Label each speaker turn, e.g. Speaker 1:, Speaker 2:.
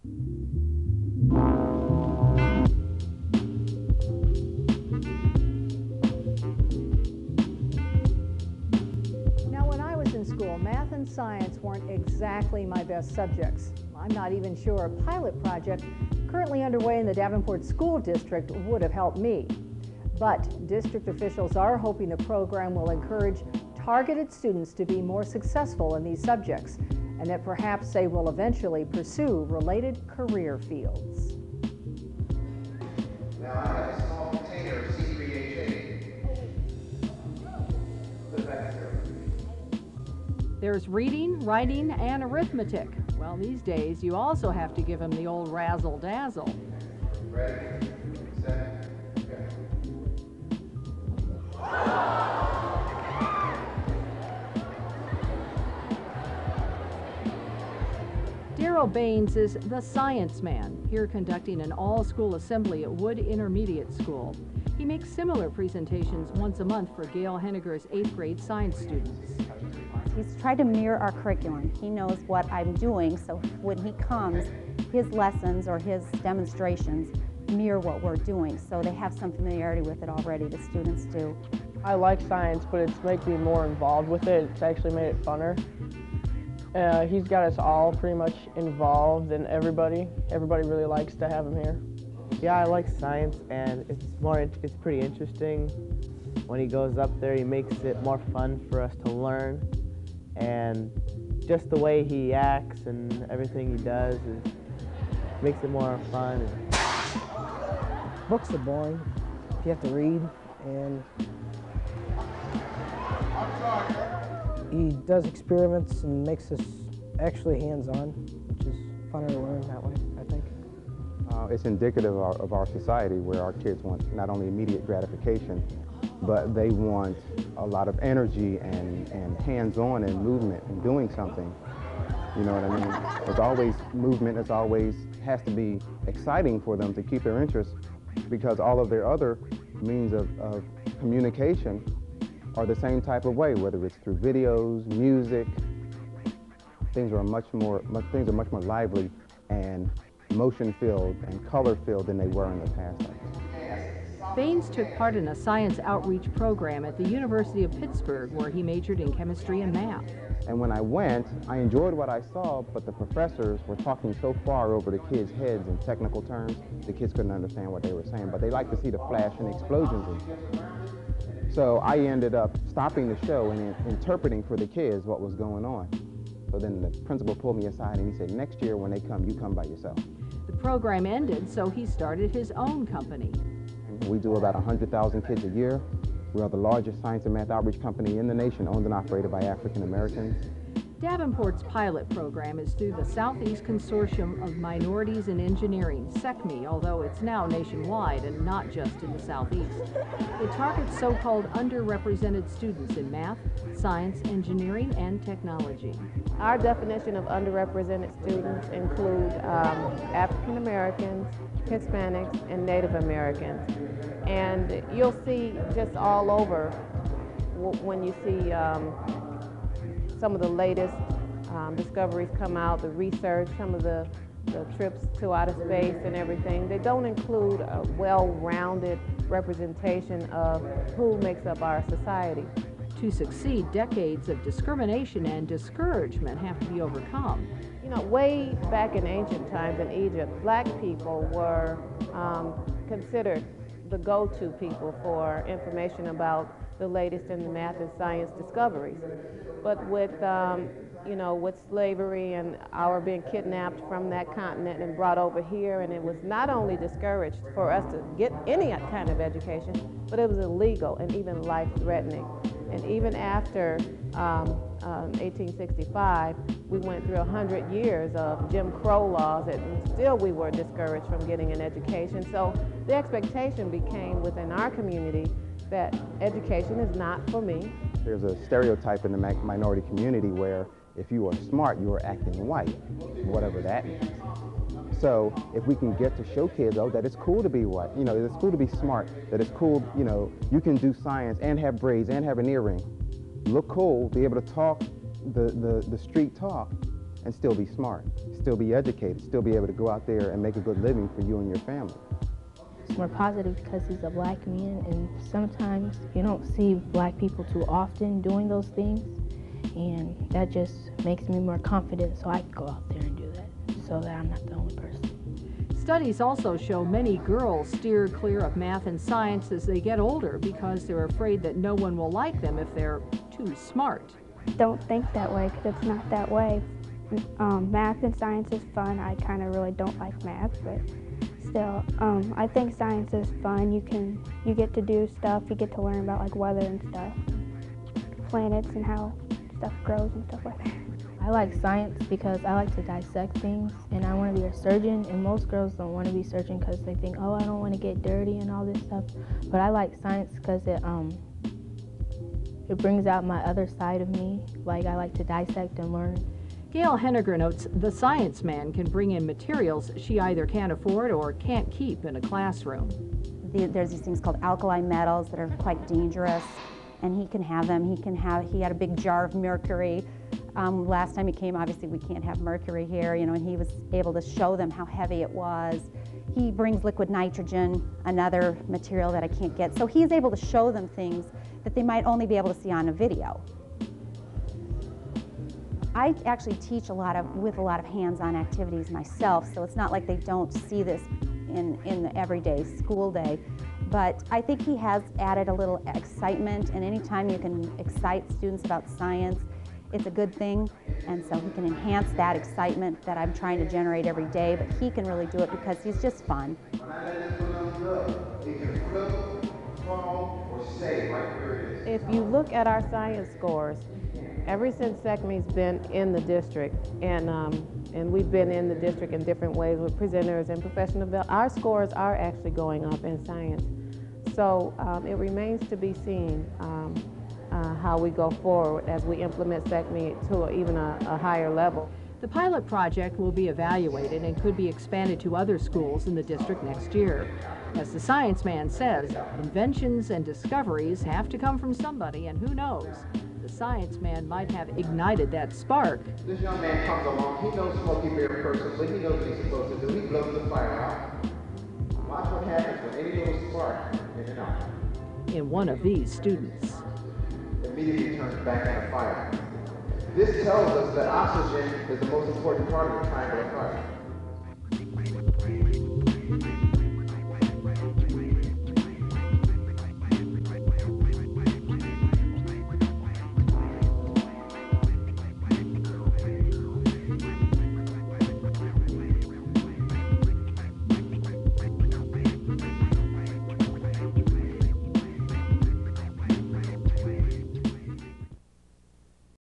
Speaker 1: Now, when I was in school, math and science weren't exactly my best subjects. I'm not even sure a pilot project currently underway in the Davenport School District would have helped me. But district officials are hoping the program will encourage targeted students to be more successful in these subjects, and that perhaps they will eventually pursue related career fields.
Speaker 2: Now I have a small container of C3H8. Put it back there.
Speaker 1: There's reading, writing, and arithmetic. Well, these days you also have to give them the old razzle-dazzle.
Speaker 2: Ready, set, go.
Speaker 1: Darrell Baines is the science man, here conducting an all-school assembly at Wood Intermediate School. He makes similar presentations once a month for Gail Henniger's 8th grade science students.
Speaker 3: He's tried to mirror our curriculum. He knows what I'm doing, so when he comes, his lessons or his demonstrations mirror what we're doing, so they have some familiarity with it already, the students do.
Speaker 4: I like science, but it's made me more involved with it. It's actually made it funner. He's got us all pretty much involved, and everybody really likes to have him here.
Speaker 5: Yeah, I like science, and it's pretty interesting. When he goes up there, he makes it more fun for us to learn, and just the way he acts and everything he does makes it more fun.
Speaker 6: Books are boring. You have to read, and he does experiments and makes us actually hands-on, which is funner to learn that way, I think.
Speaker 7: It's indicative of our society, where our kids want not only immediate gratification, but they want a lot of energy and hands-on and movement and doing something. You know what I mean? There's always movement. It's always has to be exciting for them to keep their interest, because all of their other means of communication are the same type of way, whether it's through videos, music. Things are much more lively and motion-filled and color-filled than they were in the past.
Speaker 1: Baines took part in a science outreach program at the University of Pittsburgh, where he majored in chemistry and math.
Speaker 7: And when I went, I enjoyed what I saw, but the professors were talking so far over the kids' heads in technical terms, the kids couldn't understand what they were saying, but they liked to see the flash and explosions. So I ended up stopping the show and interpreting for the kids what was going on. So then the principal pulled me aside and he said, next year when they come, you come by yourself.
Speaker 1: The program ended, so he started his own company.
Speaker 7: We do about 100,000 kids a year. We are the largest science and math outreach company in the nation, owned and operated by African Americans.
Speaker 1: Davenport's pilot program is through the Southeast Consortium of Minorities in Engineering, SECME, although it's now nationwide and not just in the Southeast. It targets so-called underrepresented students in math, science, engineering, and technology.
Speaker 8: Our definition of underrepresented students include African Americans, Hispanics, and Native Americans. And you'll see just all over when you see some of the latest discoveries come out, the research, some of the trips to outer space and everything. They don't include a well-rounded representation of who makes up our society.
Speaker 1: To succeed, decades of discrimination and discouragement have to be overcome.
Speaker 8: You know, way back in ancient times in Egypt, black people were considered the go-to people for information about the latest in the math and science discoveries. But with, you know, with slavery and our being kidnapped from that continent and brought over here, and it was not only discouraged for us to get any kind of education, but it was illegal and even life-threatening. And even after 1865, we went through 100 years of Jim Crow laws, and still we were discouraged from getting an education. So the expectation became within our community that education is not for me.
Speaker 7: There's a stereotype in the minority community where if you are smart, you are acting white, whatever that means. So if we can get to show kids, oh, that it's cool to be white, you know, it's cool to be smart, that it's cool, you know, you can do science and have braids and have an earring, look cool, be able to talk the street talk, and still be smart, still be educated, still be able to go out there and make a good living for you and your family.
Speaker 9: It's more positive because he's a black man, and sometimes you don't see black people too often doing those things, and that just makes me more confident so I can go out there and do that so that I'm not the only person.
Speaker 1: Studies also show many girls steer clear of math and science as they get older because they're afraid that no one will like them if they're too smart.
Speaker 10: Don't think that way because it's not that way. Math and science is fun. I kind of really don't like math, but still, I think science is fun. You get to do stuff. You get to learn about like weather and stuff, planets and how stuff grows and stuff like that.
Speaker 9: I like science because I like to dissect things, and I want to be a surgeon, and most girls don't want to be a surgeon because they think, oh, I don't want to get dirty and all this stuff. But I like science because it brings out my other side of me. Like, I like to dissect and learn.
Speaker 1: Gail Henniger notes the science man can bring in materials she either can't afford or can't keep in a classroom.
Speaker 3: There's these things called alkali metals that are quite dangerous, and he can have them. He had a big jar of mercury. Last time he came, obviously we can't have mercury here, you know, and he was able to show them how heavy it was. He brings liquid nitrogen, another material that I can't get. So he's able to show them things that they might only be able to see on a video. I actually teach with a lot of hands-on activities myself, so it's not like they don't see this in the everyday school day. But I think he has added a little excitement, and anytime you can excite students about science, it's a good thing, and so he can enhance that excitement that I'm trying to generate every day, but he can really do it because he's just fun.
Speaker 8: If you look at our science scores, ever since SECME's been in the district, and we've been in the district in different ways with presenters and professional development, our scores are actually going up in science. So it remains to be seen how we go forward as we implement SECME to even a higher level.
Speaker 1: The pilot project will be evaluated and could be expanded to other schools in the district next year. As the science man says, inventions and discoveries have to come from somebody, and who knows, the science man might have ignited that spark.
Speaker 2: This young man comes along, he knows Smokey Bear personally, he knows what he's supposed to do, he blows the fire out. Watch what happens when any little spark in and out.
Speaker 1: In one of these students.
Speaker 2: Immediately turns back into fire. This tells us that oxygen is the most important part of the triangle of fire.